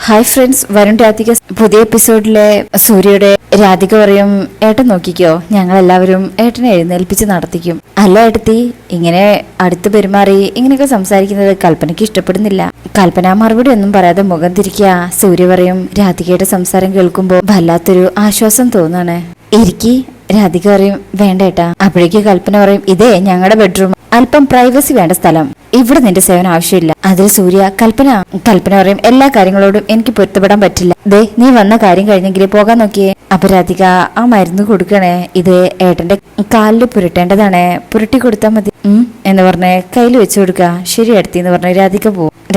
Hi friends, Varun Radhika പുതിയ എപ്പിസോഡിലെ സൂര്യയുടെ രാധിക പറയും, ഏട്ടൻ നോക്കിക്കോ, ഞങ്ങൾ എല്ലാവരും ഏട്ടനെ എഴുന്നേൽപ്പിച്ച് നടത്തിക്കും. അല്ല ഏട്ടത്തി, ഇങ്ങനെ അടുത്ത് പെരുമാറി ഇങ്ങനെയൊക്കെ സംസാരിക്കുന്നത് കൽപ്പനയ്ക്ക് ഇഷ്ടപ്പെടുന്നില്ല. കൽപ്പന മറുപടി ഒന്നും പറയാതെ മുഖം തിരിക്കുക. സൂര്യ പറയും, രാധികയുടെ സംസാരം കേൾക്കുമ്പോൾ വല്ലാത്തൊരു ആശ്വാസം തോന്നാണ്. ഇരിക്കി. രാധിക പറയും, വേണ്ട ഏട്ടാ. അപ്പോഴേക്ക് കൽപ്പന പറയും, ഇതേ ഞങ്ങളുടെ ബെഡ്റൂം, അല്പം പ്രൈവസി വേണ്ട സ്ഥലം, ഇവിടെ നിന്റെ സേവനം ആവശ്യമില്ല. അതിൽ സൂര്യ, കൽപ്പന പറയും, എല്ലാ കാര്യങ്ങളോടും എനിക്ക് പൊരുത്തപ്പെടാൻ പറ്റില്ല. ദേ, നീ വന്ന കാര്യം കഴിഞ്ഞെങ്കിൽ പോകാൻ നോക്കിയേ. അപ്പൊ രാധിക, ആ മരുന്ന് കൊടുക്കണേ, ഇത് ഏട്ടന്റെ കാലിൽ പുരട്ടേണ്ടതാണ്, പുരട്ടി കൊടുത്താൽ മതി എന്ന് പറഞ്ഞ് കയ്യിൽ വെച്ചു കൊടുക്കുക. ശരി അടുത്തി എന്ന് പറഞ്ഞ്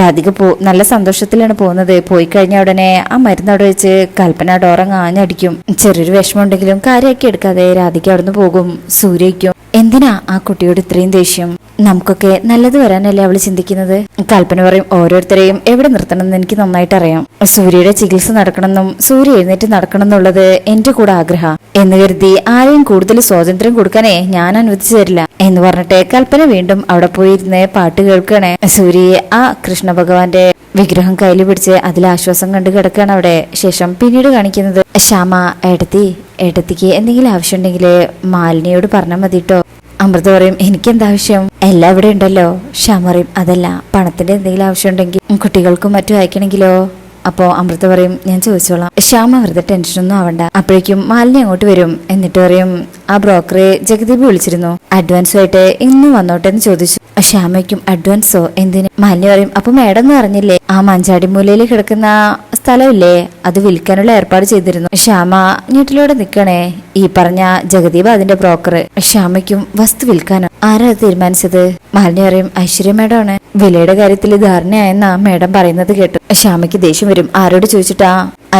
രാധിക നല്ല സന്തോഷത്തിലാണ് പോകുന്നത്. പോയി കഴിഞ്ഞ ഉടനെ ആ മരുന്ന് അവിടെ വെച്ച് കൽപ്പന ഡോറങ്ങ് ആഞ്ഞടിക്കും. ചെറിയൊരു വിഷമം ഉണ്ടെങ്കിലും കാര്യമാക്കി എടുക്കാതെ രാധിക അവിടുന്ന് പോകും. സൂര്യയ്ക്കും എന്തിനാ ആ കുട്ടിയോട് ഇത്രയും ദേഷ്യം? നമുക്കൊക്കെ നല്ലത് വരാനല്ലേ അവള് ചിന്തിക്കുന്നത്. കൽപ്പന പറയും, ഓരോരുത്തരെയും എവിടെ നിർത്തണമെന്ന് എനിക്ക് നന്നായിട്ട് അറിയാം. സൂര്യയുടെ ചികിത്സ നടക്കണമെന്നും സൂര്യ എഴുന്നേറ്റ് നടക്കണം എന്നുള്ളത് എന്റെ കൂടെ ആഗ്രഹം എന്ന് കരുതി ആരെയും കൂടുതൽ സ്വാതന്ത്ര്യം കൊടുക്കാനേ ഞാൻ അനുവദിച്ചു തരില്ല എന്ന് പറഞ്ഞിട്ട് കൽപ്പന വീണ്ടും അവിടെ പോയിരുന്ന് പാട്ട് കേൾക്കണേ. സൂര്യയെ ആ കൃഷ്ണ ഭഗവാന്റെ വിഗ്രഹം കയ്യിൽ പിടിച്ച് അതിൽ ആശ്വാസം കണ്ടു കിടക്കുകയാണ് അവിടെ. ശേഷം പിന്നീട് കാണിക്കുന്നത്, ശ്യാമ, ഏട്ടത്തിക്ക് എന്തെങ്കിലും ആവശ്യമുണ്ടെങ്കിൽ മാലിനിയോട് പറഞ്ഞാൽ മതിട്ടോ. അമൃത പറയും, എനിക്കെന്താവശ്യം, എല്ലാം ഇവിടെ ഉണ്ടല്ലോ. ശ്യാമ പറയും, അതല്ല, പണത്തിന്റെ എന്തെങ്കിലും ആവശ്യമുണ്ടെങ്കിൽ കുട്ടികൾക്കും മറ്റും അയക്കണമെങ്കിലോ. അപ്പോ അമൃത പറയും, ഞാൻ ചോദിച്ചോളാം. ശ്യാമ വെറുതെ ടെൻഷനൊന്നും ആവണ്ട. അപ്പോഴേക്കും മാലിനി അങ്ങോട്ട് വരും. എന്നിട്ട് പറയും, ആ ബ്രോക്കറെ ജഗദീപ് വിളിച്ചിരുന്നു, അഡ്വാൻസുമായിട്ട് ഇന്ന് വന്നോട്ടെ എന്ന് ചോദിച്ചു. ശ്യാമയ്ക്കും അഡ്വാൻസോ, എന്തിന്? മാലിനി പറയും, അപ്പൊ മേഡം എന്ന് പറഞ്ഞില്ലേ, ആ മഞ്ചാടിമൂലയിൽ കിടക്കുന്ന സ്ഥലമില്ലേ, അത് വിൽക്കാനുള്ള ഏർപ്പാട് ചെയ്തിരുന്നു. ശ്യാമ ഞെട്ടിലൂടെ നിൽക്കണേ. ഈ പറഞ്ഞ ജഗദീപ് അതിന്റെ ബ്രോക്കർ. ശ്യാമയ്ക്കും വസ്തു വിൽക്കാനോ? ആരാ അത് തീരുമാനിച്ചത്? മാലിനി പറയും, ഐശ്വര്യ മേഡമാണ്. വിലയുടെ കാര്യത്തിൽ ധാരണയായെന്നാ മേഡം പറയുന്നത് കേട്ടു. ശ്യാമയ്ക്ക് ദേഷ്യം വരും. ആരോട് ചോദിച്ചിട്ടാ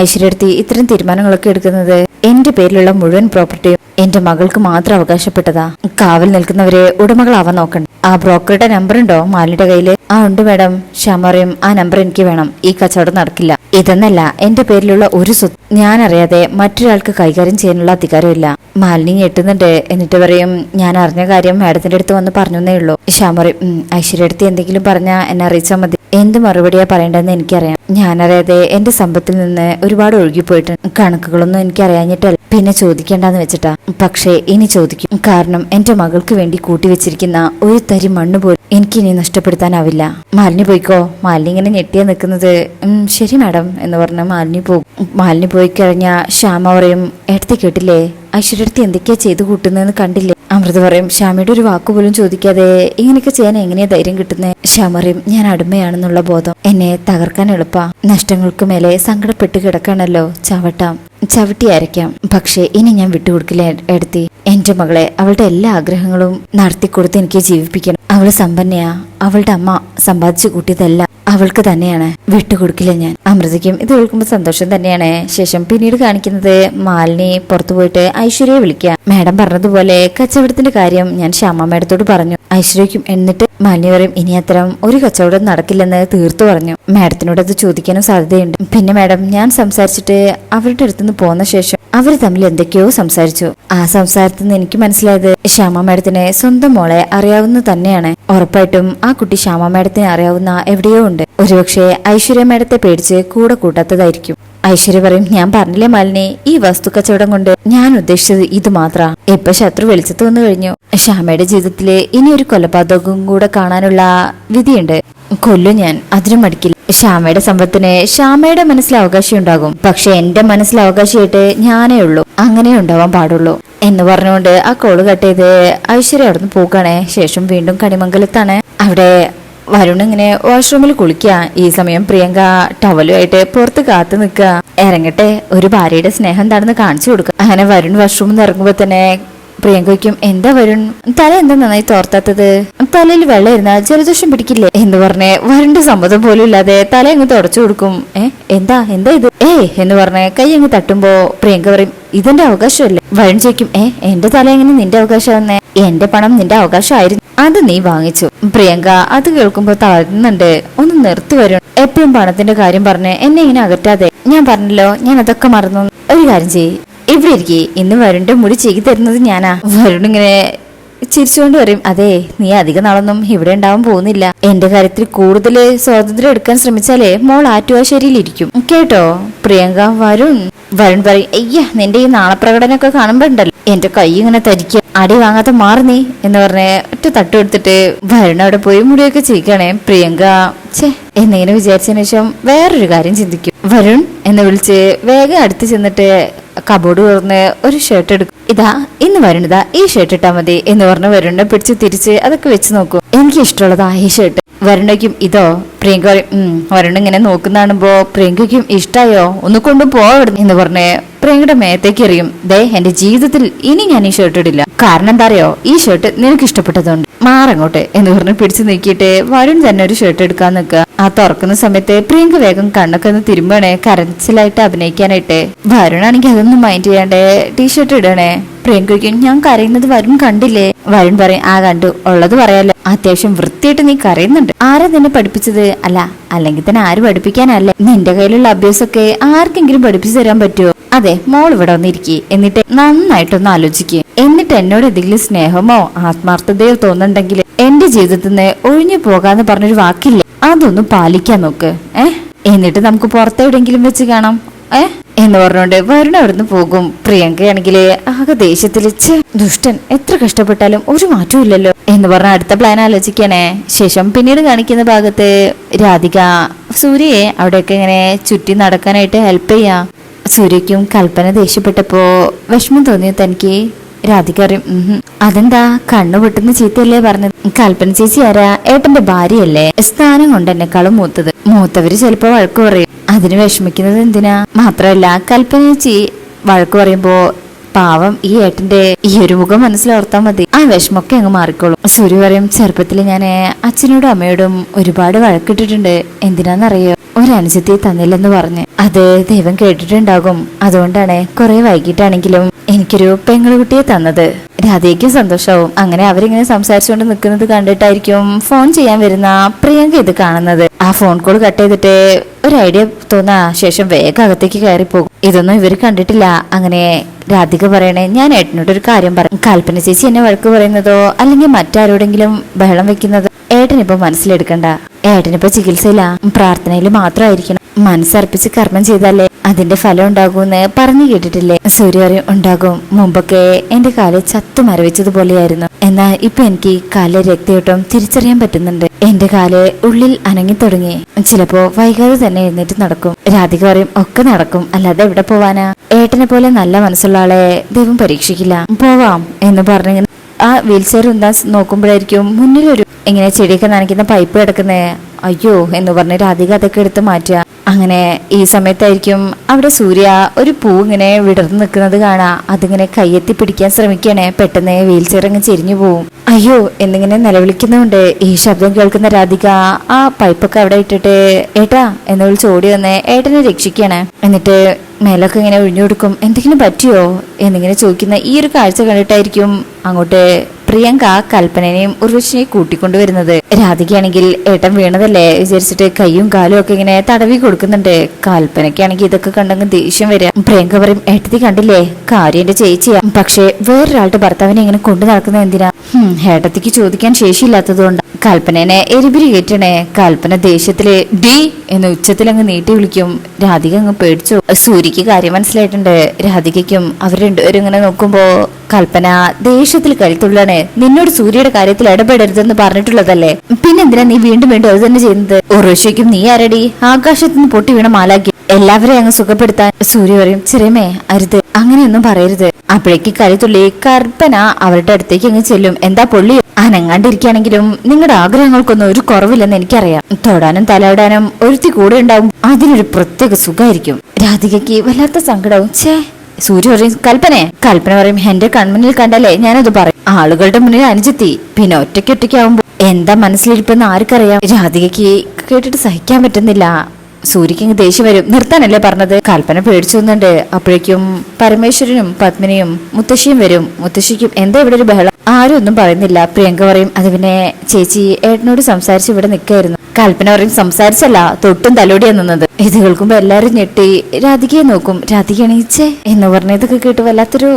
ഐശ്വര്യടുത്തി ഇത്തരം തീരുമാനങ്ങളൊക്കെ എടുക്കുന്നത്? എന്റെ പേരിലുള്ള മുഴുവൻ പ്രോപ്പർട്ടിയും എന്റെ മകൾക്ക് മാത്രം അവകാശപ്പെട്ടതാ. കാവൽ നിൽക്കുന്നവരെ ഉടമകളാവാൻ നോക്കണ്ട. ആ ബ്രോക്കറുടെ നമ്പർ ഉണ്ടോ മാലിനിയുടെ കയ്യില്? ആ ഉണ്ട് മേഡം. ശ്യാമ പറയും, ആ നമ്പർ എനിക്ക് വേണം. ഈ കച്ചവടം നടക്കില്ല. ഇതെന്നല്ല, എന്റെ പേരിലുള്ള ഒരു സ്വത്ത് ഞാൻ അറിയാതെ മറ്റൊരാൾക്ക് കൈകാര്യം ചെയ്യാനുള്ള അധികാരമില്ല. മാലിനി ഞെട്ടുന്നുണ്ട്. എന്നിട്ട് പറയും, ഞാൻ അറിഞ്ഞ കാര്യം മാഡത്തിന്റെ അടുത്ത് വന്ന് പറഞ്ഞേ ഉള്ളൂ. ശ്യാമ പറയും, ഐശ്വര്യടുത്ത് എന്തെങ്കിലും പറഞ്ഞാ എന്നെ അറിയിച്ചാൽ മതി. എന്ത് മറുപടിയാ പറയേണ്ടതെന്ന് എനിക്കറിയാം. ഞാനറിയാതെ എന്റെ സമ്പത്തിൽ നിന്ന് ഒരുപാട് ഒഴുകിപ്പോയിട്ടുണ്ട്. കണക്കുകളൊന്നും എനിക്ക് അറിയാഞ്ഞിട്ടല്ല, പിന്നെ ചോദിക്കേണ്ടെന്ന് വെച്ചിട്ടാ. പക്ഷേ ഇനി ചോദിക്കും. കാരണം എന്റെ മകൾക്ക് വേണ്ടി കൂട്ടിവെച്ചിരിക്കുന്ന ഒരു തരി മണ്ണ് പോലും എനിക്കിനി നഷ്ടപ്പെടുത്താനാവില്ല. മാലിനി പോയിക്കോ. മാലിനി ഇങ്ങനെ ഞെട്ടിയാ നിൽക്കുന്നത്. ശരി മാഡം എന്ന് പറഞ്ഞ മാലിനി പോകും. മാലിനി പോയി കഴിഞ്ഞ ശ്യാമ പറയും, എടുത്തി കേട്ടില്ലേ, ഐശ്വര്യടുത്ത് എന്തൊക്കെയാ ചെയ്തു കൂട്ടുന്നതെന്ന് കണ്ടില്ലേ? അമൃത പറയും, ശ്യാമയുടെ ഒരു വാക്കുപോലും ചോദിക്കാതെ ഇങ്ങനെയൊക്കെ ചെയ്യാൻ എങ്ങനെയാ ധൈര്യം കിട്ടുന്നത്? ശ്യാമ പറയും, ഞാൻ അടിമയാണെന്നുള്ള ബോധം എന്നെ തകർക്കാൻ എളുപ്പാ. നഷ്ടങ്ങൾക്ക് മേലെ സങ്കടപ്പെട്ട് കിടക്കാണല്ലോ, ചവിട്ടി അരയ്ക്കാം. പക്ഷെ ഇനി ഞാൻ വിട്ടുകൊടുക്കില്ല എടുത്തി. എന്റെ മകളെ അവളുടെ എല്ലാ ആഗ്രഹങ്ങളും നടത്തിക്കൊടുത്ത് എനിക്ക് ജീവിപ്പിക്കണം. അവള് സമ്പന്നയാ. അവളുടെ അമ്മ സമ്പാദിച്ചു കൂട്ടിയതല്ല അവൾക്ക് തന്നെയാണ്. വിട്ടുകൊടുക്കില്ല ഞാൻ. അമൃതയ്ക്കും ഇത് കേൾക്കുമ്പോൾ സന്തോഷം തന്നെയാണ്. ശേഷം പിന്നീട് കാണിക്കുന്നത്, മാലിനി പുറത്തു പോയിട്ട് ഐശ്വര്യയെ വിളിക്കുക. മാഡം പറഞ്ഞതുപോലെ കച്ചവടത്തിന്റെ കാര്യം ഞാൻ ശ്യാമ മാഡത്തോട് പറഞ്ഞു. ഐശ്വര്യയ്ക്കും. എന്നിട്ട് മാലിനി പറയും, ഇനി അത്തരം ഒരു കച്ചവടം നടക്കില്ലെന്ന് തീർത്തു പറഞ്ഞു. മാഡത്തിനോട് അത് ചോദിക്കാനും സാധ്യതയുണ്ട്. പിന്നെ മാഡം, ഞാൻ സംസാരിച്ചിട്ട് അവരുടെ അടുത്തുനിന്ന് പോന്ന ശേഷം അവർ തമ്മിൽ എന്തൊക്കെയോ സംസാരിച്ചു. ആ സംസാരത്തിൽ നിന്ന് എനിക്ക് മനസ്സിലായത് ശ്യാമ മാഡത്തിന് സ്വന്തം മോളെ അറിയാവുന്ന തന്നെയാണ്. ഉറപ്പായിട്ടും ആ കുട്ടി ശ്യാമ മാഡത്തിനെ അറിയാവുന്ന എവിടെയോ ഉണ്ട്. ഒരുപക്ഷെ ഐശ്വര്യ മാഡത്തെ പേടിച്ച് കൂടെ കൂട്ടാത്തതായിരിക്കും. ഐശ്വര്യ പറയും, ഞാൻ പറഞ്ഞില്ലേ മാലിനി, ഈ വസ്തു കച്ചവടം കൊണ്ട് ഞാൻ ഉദ്ദേശിച്ചത് ഇത് മാത്ര. ഇപ്പൊ ശത്രു വെളിച്ചത്ത് വന്നു കഴിഞ്ഞു. ശ്യാമയുടെ ജീവിതത്തില് ഇനി ഒരു കൊലപാതകവും കൂടെ കാണാനുള്ള വിധിയുണ്ട്. കൊല്ലും ഞാൻ, അതിനും മടിക്കില്ല. ശ്യാമയുടെ സമ്പത്തിന് ശ്യാമയുടെ മനസ്സിൽ അവകാശം ഉണ്ടാകും. പക്ഷെ എന്റെ മനസ്സിൽ അവകാശമായിട്ട് ഞാനേ ഉള്ളൂ. അങ്ങനെ ഉണ്ടാവാൻ പാടുള്ളൂ എന്ന് പറഞ്ഞുകൊണ്ട് ആ കോള് കട്ട് ചെയ്ത് ഐശ്വര്യ അവിടുന്ന് പോകണേ. ശേഷം വീണ്ടും കണിമംഗലത്താണ്. അവിടെ വരുൺ ഇങ്ങനെ വാഷ്റൂമിൽ കുളിക്കുക. ഈ സമയം പ്രിയങ്ക ടവലുമായിട്ട് പുറത്ത് കാത്തു നിൽക്കുക. ഇറങ്ങട്ടെ, ഒരു ഭാര്യയുടെ സ്നേഹം എന്താണെന്ന് കാണിച്ചു കൊടുക്കുക. അങ്ങനെ വരുൺ വാഷ്റൂമിൽ നിന്ന് ഇറങ്ങുമ്പോ തന്നെ പ്രിയങ്കയ്ക്കും, എന്താ വരുൺ, തല എന്താ നന്നായി തോർത്താത്തത്? തലയിൽ വെള്ളം ഇരുന്നാൽ ജലദോഷം പിടിക്കില്ലേ എന്ന് പറഞ്ഞ് വരുണിന്റെ സമ്മതം പോലും ഇല്ലാതെ തല അങ്ങ് തുടച്ചു കൊടുക്കും. എന്താ ഇത് എന്ന് പറഞ്ഞ് കൈ അങ്ങ് തട്ടുമ്പോ പ്രിയങ്ക പറയും, ഇതെന്റെ അവകാശമല്ലേ? വരുൺ ചോദിക്കും, എന്റെ തല എങ്ങനെ നിന്റെ അവകാശമാണെന്നേ? എന്റെ പണം നിന്റെ അവകാശമായിരുന്നു, അത് നീ വാങ്ങിച്ചു. പ്രിയങ്ക അത് കേൾക്കുമ്പോ തളരുന്നുണ്ട്. ഒന്ന് നിർത്തി വരുൺ, എപ്പോഴും പണത്തിന്റെ കാര്യം പറഞ്ഞ് എന്നെ ഇങ്ങനെ അകറ്റാതെ. ഞാൻ പറഞ്ഞല്ലോ, ഞാൻ അതൊക്കെ മറന്നു. ഒരു കാര്യം ചെയ്യ്, ഇവിടെ ഇരിക്കേ. ഇന്ന് വരുണിന്റെ മുടി ചെയ്തി തരുന്നത് ഞാനാ. വരുൺ ഇങ്ങനെ ചിരിച്ചുകൊണ്ട് പറയും, അതെ നീ അധിക നാളൊന്നും ഇവിടെ ഉണ്ടാവാൻ പോകുന്നില്ല. എന്റെ കാര്യത്തിൽ കൂടുതൽ സ്വാതന്ത്ര്യം എടുക്കാൻ ശ്രമിച്ചാലേ മോൾ ആറ്റുവാശ്ശേരിയിലിരിക്കും കേട്ടോ. പ്രിയങ്ക വരുൺ പറയും, അയ്യ നിന്റെ ഈ നാളപ്രകടനമൊക്കെ കാണുമ്പോ ഉണ്ടല്ലോ എന്റെ കൈ ഇങ്ങനെ തരിക്കുക, അടി വാങ്ങാത്ത മാറി നീ എന്ന് പറഞ്ഞ് ഒറ്റ തട്ടു എടുത്തിട്ട് വരുൺ അവിടെ പോയി മുടിയൊക്കെ ചെയ്യിക്കണേ. പ്രിയങ്ക എന്നിങ്ങനെ വിചാരിച്ചതിന് ശേഷം വേറൊരു കാര്യം ചിന്തിക്കും. വരുൺ എന്ന് വിളിച്ച് വേഗം അടുത്ത് ചെന്നിട്ട് കബോർഡ് തുറന്ന് ഒരു ഷർട്ട് എടുക്കും. ഇതാ ഇന്ന് വരുണിതാ ഈ ഷർട്ട് ഇട്ടാ മതി എന്ന് പറഞ്ഞ് വരുണിനെ പിടിച്ച് തിരിച്ച് അതൊക്കെ വെച്ച് നോക്കും. എനിക്ക് ഇഷ്ടമുള്ളതാ ഈ ഷർട്ട്. വരുണയ്ക്കും ഇതോ? പ്രിയങ്ക പറയും, വരുൺ ഇങ്ങനെ നോക്കുന്നതാണുമ്പോ പ്രിയങ്കയ്ക്കും ഇഷ്ടായോ, ഒന്ന് കൊണ്ടു പോവിടുന്നു എന്ന് പറഞ്ഞ് പ്രിയങ്കയുടെ മേത്തേക്ക് എറിയും. ദേ എന്റെ ജീവിതത്തിൽ ഇനി ഞാൻ ഈ ഷർട്ട് ഇടില്ല. കാരണം എന്താ അറിയോ, ഈ ഷർട്ട് നിനക്ക് ഇഷ്ടപ്പെട്ടതുകൊണ്ട് മാറങ്ങോട്ട് എന്ന് പറഞ്ഞ് പിടിച്ചു നീക്കിയിട്ട് വരുൺ തന്നെ ഒരു ഷർട്ട് എടുക്കാൻ നിൽക്കുക. ആ തുറക്കുന്ന സമയത്ത് പ്രിയങ്ക വേഗം കണ്ണൊക്കെ ഒന്ന് തിരുമ്പണേ കരച്ചിലായിട്ട് അഭിനയിക്കാനായിട്ട്. വരുണാണെങ്കിൽ അതൊന്നും മൈൻഡ് ചെയ്യാണ്ടേ ടീഷർട്ട് ഇടണേ. പ്രിയങ്കയ്ക്കും ഞാൻ കരയുന്നത് വരുൺ കണ്ടില്ലേ? വരുൺ പറയും, ആ കണ്ടു, ഉള്ളത് പറയാലോ, അത്യാവശ്യം വൃത്തിയായിട്ട് നീ കരയുന്നുണ്ട്. ആരാ നിന്നെ പഠിപ്പിച്ചത്? അല്ലെങ്കിൽ തന്നെ ആര് പഠിപ്പിക്കാനല്ലേ? നിന്റെ കയ്യിലുള്ള അഭ്യാസമൊക്കെ ആർക്കെങ്കിലും പഠിപ്പിച്ചു തരാൻ പറ്റുമോ? അതെ മോൾ ഇവിടെ വന്നിരിക്കേ, എന്നിട്ട് നന്നായിട്ടൊന്ന് ആലോചിക്കുക. എന്നിട്ട് എന്നോട് എന്തെങ്കിലും സ്നേഹമോ ആത്മാർത്ഥതയോ തോന്നുന്നുണ്ടെങ്കിൽ എന്റെ ജീവിതത്തിൽ നിന്ന് ഒഴിഞ്ഞു പോകാന്ന് പറഞ്ഞൊരു വാക്കില്ലേ, അതൊന്നും പാലിക്കാൻ നോക്ക്. എന്നിട്ട് നമുക്ക് പുറത്തെവിടെങ്കിലും വെച്ച് കാണാം എന്ന് പറഞ്ഞോണ്ട് വരുൺ അവിടുന്ന് പോകും. പ്രിയങ്കയാണെങ്കിൽ ആകെ ദേഷ്യത്തില്, ദുഷ്ടൻ, എത്ര കഷ്ടപ്പെട്ടാലും ഒരു മാറ്റവും ഇല്ലല്ലോ എന്ന് പറഞ്ഞ അടുത്ത പ്ലാൻ ആലോചിക്കാനേ. ശേഷം പിന്നീട് കാണിക്കുന്ന ഭാഗത്ത് രാധിക സൂര്യയെ അവിടെയൊക്കെ ഇങ്ങനെ ചുറ്റി നടക്കാനായിട്ട് ഹെൽപ്പ് ചെയ്യാ. സൂര്യക്കും കൽപ്പന ദേഷ്യപ്പെട്ടപ്പോ വിഷമം തോന്നിയോ തനിക്ക്? രാധിക അറിയും, അതെന്താ കണ്ണു പൊട്ടുന്ന ചീത്തയല്ലേ പറഞ്ഞത്? കൽപ്പന ചേച്ചി ആരാ? ഏട്ടന്റെ ഭാര്യയല്ലേ? സ്ഥാനം കൊണ്ട് എന്നെക്കാളും മൂത്തവര് ചിലപ്പോ വഴക്ക് പറയും, അതിന് വിഷമിക്കുന്നത് എന്തിനാ? മാത്രമല്ല കൽപ്പന ചേച്ചി വഴക്ക് പറയുമ്പോ പാവം ഈ ഏട്ടന്റെ ഈ ഒരു മുഖം മനസ്സിലോർത്താൽ മതി, ആ വിഷമൊക്കെ അങ്ങ് മാറിക്കോളും. സൂര്യ പറയും, ചെറുപ്പത്തിൽ ഞാൻ അച്ഛനോടും അമ്മയോടും ഒരുപാട് വഴക്കിട്ടിട്ടുണ്ട്. എന്തിനാന്നറിയോ? ഒരു അനുജത്തി തന്നില്ലെന്ന് പറഞ്ഞ്. അത് ദൈവം കേട്ടിട്ടുണ്ടാകും. അതുകൊണ്ടാണ് കുറെ വൈകിട്ടാണെങ്കിലും എനിക്കൊരു പെങ്ങളുകുട്ടിയെ തന്നത്. രാധയ്ക്കും സന്തോഷവും. അങ്ങനെ അവരിങ്ങനെ സംസാരിച്ചുകൊണ്ട് നിൽക്കുന്നത് കണ്ടിട്ടായിരിക്കും ഫോൺ ചെയ്യാൻ വരുന്ന പ്രിയങ്ക ഇത് കാണുന്നത്. ആ ഫോൺ കോൾ കട്ട് ചെയ്തിട്ട് ഒരു ഐഡിയ തോന്നാ ശേഷം വേഗം അകത്തേക്ക് കയറി പോകും. ഇതൊന്നും ഇവർ കണ്ടിട്ടില്ല. അങ്ങനെ രാധിക പറയണേ, ഞാൻ ഏട്ടനോട് ഒരു കാര്യം പറയും. കൽപ്പന ചേച്ചി എന്നെ വഴക്ക് പറയുന്നതോ അല്ലെങ്കിൽ മറ്റാരോടെങ്കിലും ബഹളം വെക്കുന്നതോ ഏട്ടനിപ്പോ മനസ്സിലെടുക്കണ്ട. ഏട്ടനിപ്പോ ചികിത്സയില്ല, പ്രാർത്ഥനയിൽ മാത്രമായിരിക്കണം. മനസ്സർപ്പിച്ച് കർമ്മം ചെയ്താലേ അതിന്റെ ഫലം ഉണ്ടാകൂന്ന് പറഞ്ഞു കേട്ടിട്ടില്ലേ? സൂര്യ ഉണ്ടാകും. മുമ്പൊക്കെ എന്റെ കാല് ചത്തു മരവിച്ചതുപോലെയായിരുന്നു. എന്നാൽ ഇപ്പൊ എനിക്ക് കാലിലെ രക്തയോട്ടം തിരിച്ചറിയാൻ പറ്റുന്നുണ്ട്. എന്റെ കാല് ഉള്ളിൽ അനങ്ങി തുടങ്ങി. ചിലപ്പോ വൈകാതെ തന്നെ എഴുന്നേറ്റ് നടക്കും. രാധിക പറയും, ഒക്കെ നടക്കും, അല്ലാതെ എവിടെ പോവാനാ? ഏട്ടനെ പോലെ നല്ല മനസ്സുള്ള ആളെ ദൈവം പരീക്ഷിക്കില്ല. പോവാം എന്ന് പറഞ്ഞിങ്ങനെ ആ വീൽ ചെയർ എന്താ നോക്കുമ്പോഴായിരിക്കും മുന്നിലൊരു ഇങ്ങനെ ചെടിയൊക്കെ നനയ്ക്കുന്ന പൈപ്പ് കിടക്കുന്നേ. അയ്യോ എന്ന് പറഞ്ഞ് രാധിക അതൊക്കെ എടുത്ത് മാറ്റുക. അങ്ങനെ ഈ സമയത്തായിരിക്കും അവിടെ സൂര്യ ഒരു പൂ ഇങ്ങനെ വിടർന്നു നിൽക്കുന്നത് കാണാ. അതിങ്ങനെ കയ്യെത്തി പിടിക്കാൻ ശ്രമിക്കണേ. പെട്ടെന്ന് വീൽ ചെയർ അങ്ങ് ചെരിഞ്ഞു പോവും. അയ്യോ എന്നിങ്ങനെ നിലവിളിക്കുന്നുണ്ട്. ഈ ശബ്ദം കേൾക്കുന്ന രാധിക ആ പൈപ്പൊക്കെ അവിടെ ഇട്ടിട്ട് ഏട്ടാ എന്ന് വിളിച്ച് ഓടി വന്ന് ഏട്ടനെ രക്ഷിക്കണേ. എന്നിട്ട് മേലൊക്കെ ഇങ്ങനെ ഒഴിഞ്ഞു കൊടുക്കും. എന്തെങ്കിലും പറ്റിയോ എന്നിങ്ങനെ ചോദിക്കുന്ന ഈ ഒരു കാഴ്ച കണ്ടിട്ടായിരിക്കും അങ്ങോട്ട് പ്രിയങ്ക കൽപ്പനനെയും ഉർവശിനെയും കൂട്ടിക്കൊണ്ടുവരുന്നത്. രാധികയാണെങ്കിൽ ഏട്ടൻ വീണതല്ലേ വിചാരിച്ചിട്ട് കൈയും കാലും ഒക്കെ ഇങ്ങനെ തടവി കൊടുക്കുന്നുണ്ട്. കൽപ്പനയ്ക്കാണെങ്കിൽ ഇതൊക്കെ കണ്ടങ്ങ് ദേഷ്യം വരിക. പ്രിയങ്ക പറയും, ഏട്ടത്തി കണ്ടില്ലേ, കാര്യം എന്റെ ചേച്ചിയാ, പക്ഷെ വേറൊരാളുടെ ഭർത്താവിനെ ഇങ്ങനെ കൊണ്ടു നടക്കുന്നത് എന്തിനാ? ഏട്ടത്തിക്ക് ചോദിക്കാൻ ശേഷിയില്ലാത്തതുകൊണ്ട്. കൽപ്പനനെ എരിപിരി കയറ്റണേ. കൽപ്പന ദേഷ്യത്തില് ഡി എന്ന് ഉച്ചത്തിൽ അങ്ങ് നീട്ടി വിളിക്കും. രാധിക അങ്ങ് പേടിച്ചു. സൂര്യക്ക് കാര്യം മനസ്സിലായിട്ടുണ്ട്. രാധികയ്ക്കും അവർ രണ്ടുപേരും ഇങ്ങനെ നോക്കുമ്പോ കൽപ്പന ദേഷ്യത്തിൽ കരുത്തുള്ളണേ. നിന്നോട് സൂര്യയുടെ കാര്യത്തിൽ ഇടപെടരുതെന്ന് പറഞ്ഞിട്ടുള്ളതല്ലേ, പിന്നെന്തിനാ നീ വീണ്ടും വീണ്ടും അത് തന്നെ ചെയ്യുന്നത്? ഉർവശിക്കും നീ ആരടി ആകാശത്ത് നിന്ന് പൊട്ടി വീണ മാലാക്കി എല്ലാവരെയും അങ്ങ് സുഖപ്പെടുത്താൻ? സൂര്യ പറയും, ചെറിയമേ അരുത്, അങ്ങനെയൊന്നും പറയരുത്. അപ്പോഴേക്ക് കരുത്തുള്ളി കൽപ്പന അവരുടെ അടുത്തേക്ക് അങ്ങ് ചെല്ലും. എന്താ പൊള്ളി? അനങ്ങാണ്ടിരിക്കുകയാണെങ്കിലും നിങ്ങളുടെ ആഗ്രഹങ്ങൾക്കൊന്നും ഒരു കുറവില്ലെന്ന് എനിക്കറിയാം. തൊടാനും തലയിടാനും ഒരുത്തി കൂടെ ഉണ്ടാവും, അതിനൊരു പ്രത്യേക സുഖമായിരിക്കും. രാധികയ്ക്ക് വല്ലാത്ത സങ്കടവും. സൂര്യ പറയും, കൽപ്പന പറയും, എന്റെ കൺമുന്നിൽ കണ്ടല്ലേ ഞാനത് പറയും. ആളുകളുടെ മുന്നിൽ അനുജെത്തി, പിന്നെ ഒറ്റയ്ക്കൊറ്റയ്ക്കാവുമ്പോ എന്താ മനസ്സിലിരിപ്പെന്ന് ആർക്കറിയാം? രാധികയ്ക്ക് കേട്ടിട്ട് സഹിക്കാൻ പറ്റുന്നില്ല. സൂര്യക്ക് അങ്ങ് ദേഷ്യം വരും. നിർത്താനല്ലേ പറഞ്ഞത്? കൽപ്പന പേടിച്ചൊന്നുണ്ട്. അപ്പോഴേക്കും പരമേശ്വരനും പത്മിനിയും മുത്തശ്ശിയും വരും. മുത്തശ്ശിക്കും എന്താ ഇവിടെ ഒരു ബഹളം? ആരും ഒന്നും പറയുന്നില്ല. പ്രിയങ്ക പറയും, അത് പിന്നെ ചേച്ചി ഏട്ടനോട് സംസാരിച്ച് ഇവിടെ നിൽക്കായിരുന്നു. കൽപ്പന പറയും, സംസാരിച്ചല്ല, തൊട്ടും തലോടിയാ നിന്നത്. ഇത് കേൾക്കുമ്പോ എല്ലാരും ഞെട്ടി രാധികയെ നോക്കും. രാധികയാണീച്ചേ എന്ന് പറഞ്ഞ ഇതൊക്കെ കേട്ട് വല്ലാത്തൊരു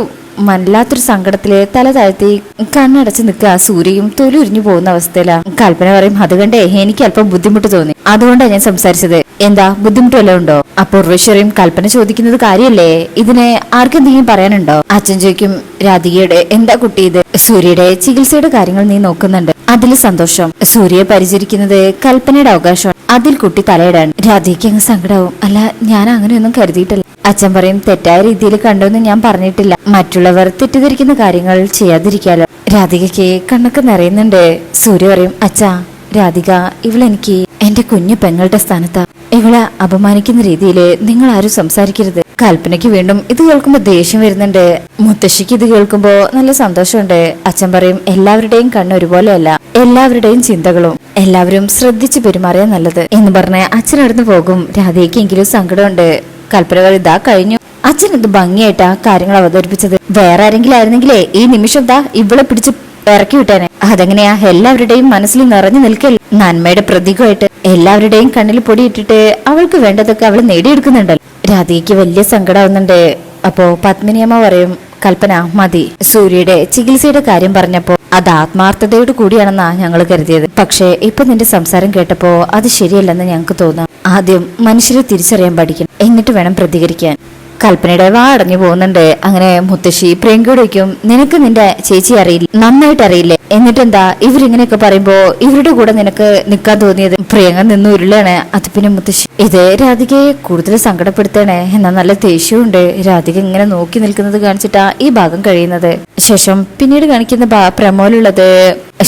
വല്ലാത്തൊരു സങ്കടത്തില് തല താഴ്ത്തി കണ്ണടച്ച് നിൽക്കുക. സൂര്യയും തൊലി ഉരിഞ്ഞു പോകുന്ന അവസ്ഥയിലാ. കൽപ്പന പറയും, അത് കണ്ടേ എനിക്ക് അല്പം ബുദ്ധിമുട്ട് തോന്നി, അതുകൊണ്ടാണ് ഞാൻ സംസാരിച്ചത്. എന്താ ബുദ്ധിമുട്ട് വല്ലതും ഉണ്ടോ? അപ്പൊ ഉർവശിയും, കൽപ്പന ചോദിക്കുന്നത് കാര്യല്ലേ, ഇതിനെ ആർക്കെന്തെങ്കിലും പറയാനുണ്ടോ? അച്ഛൻ ചോദിക്കും, രാധികയുടെ എന്താ കുട്ടി ഇത്? സൂര്യയുടെ ചികിത്സയുടെ കാര്യങ്ങൾ നീ നോക്കുന്നുണ്ട്, അതിൽ സന്തോഷം. സൂര്യയെ പരിചരിക്കുന്നത് കൽപ്പനയുടെ അവകാശമാണ്, അതിൽ കുട്ടി തലയിടാൻ. രാധികയ്ക്ക് അങ്ങ് സങ്കടാവും. അല്ല, ഞാൻ അങ്ങനെയൊന്നും കരുതിയിട്ടില്ല. അച്ഛൻ പറയും, തെറ്റായ രീതിയിൽ കണ്ടോന്ന് ഞാൻ പറഞ്ഞിട്ടില്ല, മറ്റുള്ളവർ തെറ്റിദ്ധരിക്കുന്ന കാര്യങ്ങൾ ചെയ്യാതിരിക്കാലോ. രാധികയ്ക്ക് കണ്ണൊക്കെ നിറയുന്നുണ്ട്. സൂര്യ പറയും, അച്ഛാ, രാധിക ഇവളെനിക്ക് എന്റെ കുഞ്ഞു പെങ്ങളുടെ സ്ഥാനത്താ. ഇവളെ അപമാനിക്കുന്ന രീതിയിൽ നിങ്ങൾ ആരും സംസാരിക്കരുത്. കൽപ്പനയ്ക്ക് വീണ്ടും ഇത് കേൾക്കുമ്പോ ദേഷ്യം വരുന്നുണ്ട്. മുത്തശ്ശിക്ക് ഇത് കേൾക്കുമ്പോ നല്ല സന്തോഷമുണ്ട്. അച്ഛൻ പറയും, എല്ലാവരുടെയും കണ്ണ് ഒരുപോലെയല്ല, എല്ലാവരുടെയും ചിന്തകളും എല്ലാവരും ശ്രദ്ധിച്ചു പെരുമാറിയാൽ നല്ലത് എന്ന് പറഞ്ഞ് അച്ഛൻ അടുന്ന് പോകും. രാധയ്ക്ക് എങ്കിലും സങ്കടമുണ്ട്. കൽപ്പന പറയും, ഇതാ കഴിഞ്ഞു. അച്ഛൻ എന്ത് ഭംഗിയായിട്ടാ കാര്യങ്ങൾ അവതരിപ്പിച്ചത്. വേറെ ആരെങ്കിലും ആയിരുന്നെങ്കിലേ ഈ നിമിഷം ദാ ഇവളെ പിടിച്ച് ഇറക്കി വിട്ടേനെ. അതെങ്ങനെയാ എല്ലാവരുടെയും മനസ്സിൽ നിറഞ്ഞു നിൽക്കൽ, നന്മയുടെ പ്രതീകമായിട്ട് എല്ലാവരുടെയും കണ്ണിൽ പൊടിയിട്ടിട്ട് അവൾക്ക് വേണ്ടതൊക്കെ അവൾ നേടിയെടുക്കുന്നുണ്ടല്ലോ. രാധികയ്ക്ക് വലിയ സങ്കടമാവുന്നുണ്ട്. അപ്പോ പത്മിനിയമ്മ പറയും, കൽപ്പന മതി. സൂര്യയുടെ ചികിത്സയുടെ കാര്യം പറഞ്ഞപ്പോ അത് ആത്മാർത്ഥതയോട് കൂടിയാണെന്നാ ഞങ്ങൾ കരുതിയത്. പക്ഷേ ഇപ്പൊ നിന്റെ സംസാരം കേട്ടപ്പോ അത് ശരിയല്ലെന്ന് ഞങ്ങൾക്ക് തോന്നാം. ആദ്യം മനുഷ്യരെ തിരിച്ചറിയാൻ പഠിക്കണം, എന്നിട്ട് വേണം പ്രതികരിക്കാൻ. കൽപ്പനയുടെ വാ അടഞ്ഞു പോകുന്നുണ്ട്. അങ്ങനെ മുത്തശ്ശി പ്രിയങ്കയോട് വയ്ക്കും, നിനക്ക് നിന്റെ ചേച്ചി അറിയില്ല, നന്നായിട്ട് അറിയില്ലേ, എന്നിട്ടെന്താ ഇവരിങ്ങനെയൊക്കെ പറയുമ്പോ ഇവരുടെ കൂടെ നിനക്ക് നിൽക്കാൻ തോന്നിയത്? പ്രിയങ്ക നിന്ന് ഉരുളാണ്. അത് പിന്നെ മുത്തശ്ശി, ഇത് രാധികയെ കൂടുതൽ സങ്കടപ്പെടുത്തണേ എന്നാ നല്ല ദേഷ്യമുണ്ട്. രാധിക ഇങ്ങനെ നോക്കി നിൽക്കുന്നത് കാണിച്ചിട്ടാ ഈ ഭാഗം കഴിയുന്നത്. ശേഷം പിന്നീട് കാണിക്കുന്ന പ്രമോലുള്ളത്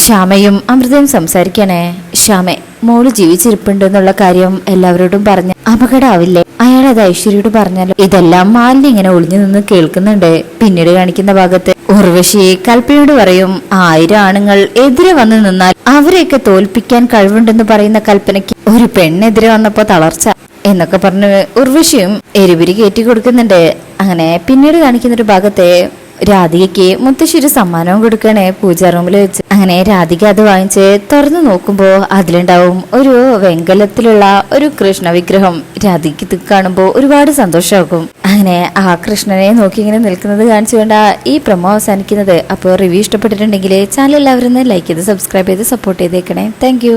ശ്യാമയും അമൃതയും സംസാരിക്കണേ. ശ്യാമെ, മോള് ജീവിച്ചിരിപ്പുണ്ട് എന്നുള്ള കാര്യം എല്ലാവരോടും പറഞ്ഞ് അപകടമാവില്ലേ? അയാൾ അത് ഐശ്വര്യയോട് പറഞ്ഞാലോ? ഇതെല്ലാം മാലിന്യം ഇങ്ങനെ ഒളിഞ്ഞു നിന്ന് കേൾക്കുന്നുണ്ട്. പിന്നീട് കാണിക്കുന്ന ഭാഗത്ത് ഉർവശി കൽപ്പനയോട് പറയും, 1000 ആണുങ്ങൾ എതിരെ വന്നു നിന്നാൽ അവരെയൊക്കെ തോൽപ്പിക്കാൻ കഴിവുണ്ടെന്ന് പറയുന്ന കൽപ്പനയ്ക്ക് ഒരു പെണ്ണെതിരെ വന്നപ്പോ തളർച്ച എന്നൊക്കെ പറഞ്ഞ് ഉർവശിയും എരിപിരി കയറ്റി കൊടുക്കുന്നുണ്ട്. അങ്ങനെ പിന്നീട് കാണിക്കുന്ന ഒരു ഭാഗത്തെ രാധികയ്ക്ക് മുത്തശ്ശി ഒരു സമ്മാനവും കൊടുക്കണേ പൂജാ റൂമിൽ വെച്ച്. അങ്ങനെ രാധിക അത് വാങ്ങിച്ച് തുറന്നു നോക്കുമ്പോ അതിലുണ്ടാവും ഒരു വെങ്കലത്തിലുള്ള ഒരു കൃഷ്ണ വിഗ്രഹം. രാധികയ്ക്ക് ഇത് കാണുമ്പോ ഒരുപാട് സന്തോഷമാക്കും. അങ്ങനെ ആ കൃഷ്ണനെ നോക്കി ഇങ്ങനെ നിൽക്കുന്നത് കാണിച്ചു വേണ്ട ഈ പ്രമോ അവസാനിക്കുന്നത്. അപ്പോൾ റിവ്യൂ ഇഷ്ടപ്പെട്ടിട്ടുണ്ടെങ്കിൽ ചാനൽ എല്ലാവരും ലൈക്ക് ചെയ്ത് സബ്സ്ക്രൈബ് ചെയ്ത് സപ്പോർട്ട് ചെയ്തേക്കണേ. താങ്ക്